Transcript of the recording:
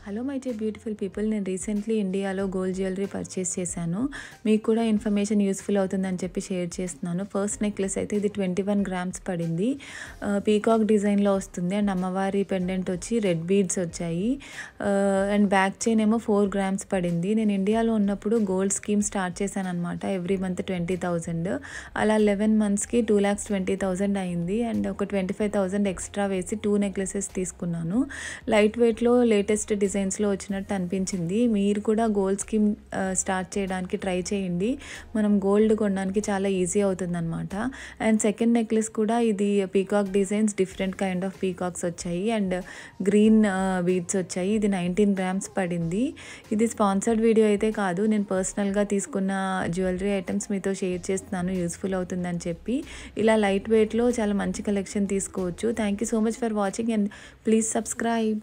Hello my day beautiful people, నేను recently ఇండియాలో gold jewellery purchase చేశాను. మీకు కూడా ఇన్ఫర్మేషన్ యూస్ఫుల్ అవుతుందని చెప్పి షేర్ చేస్తున్నాను. ఫస్ట్ నెక్లెస్ అయితే ఇది 21 గ్రామ్స్ పడింది. పీకాక్ డిజైన్లో వస్తుంది అండ్ అమ్మవారి పెండెంట్ వచ్చి రెడ్ బీడ్స్ వచ్చాయి. అండ్ బ్యాక్ చైన్ ఏమో 4 గ్రామ్స్ పడింది. నేను ఇండియాలో ఉన్నప్పుడు గోల్డ్ స్కీమ్ స్టార్ట్ చేశాను అనమాట. ఎవ్రీ మంత్ 20,000, అలా 11 మంత్స్కి 2,20,000 అయింది. అండ్ ఒక 25,000 ఎక్స్ట్రా వేసి 2 నెక్లెసెస్ తీసుకున్నాను. లైట్ వెయిట్లో లేటెస్ట్ డిజైన్స్లో వచ్చినట్టు అనిపించింది. మీరు కూడా గోల్డ్ స్కీమ్ స్టార్ట్ చేయడానికి ట్రై చేయండి. మనం గోల్డ్ కొనడానికి చాలా ఈజీ అవుతుందన్నమాట. అండ్ సెకండ్ నెక్లెస్ కూడా ఇది peacock designs, different kind of peacocks వచ్చాయి అండ్ గ్రీన్ బీడ్స్ వచ్చాయి. ఇది 19 గ్రామ్స్ పడింది. ఇది స్పాన్సర్డ్ వీడియో అయితే కాదు, నేను పర్సనల్గా తీసుకున్న జ్యువెలరీ ఐటమ్స్ మీతో షేర్ చేస్తున్నాను యూస్ఫుల్ అవుతుందని చెప్పి. ఇలా లైట్ వెయిట్లో చాలా మంచి కలెక్షన్ తీసుకోవచ్చు. Thank you so much for watching and please subscribe.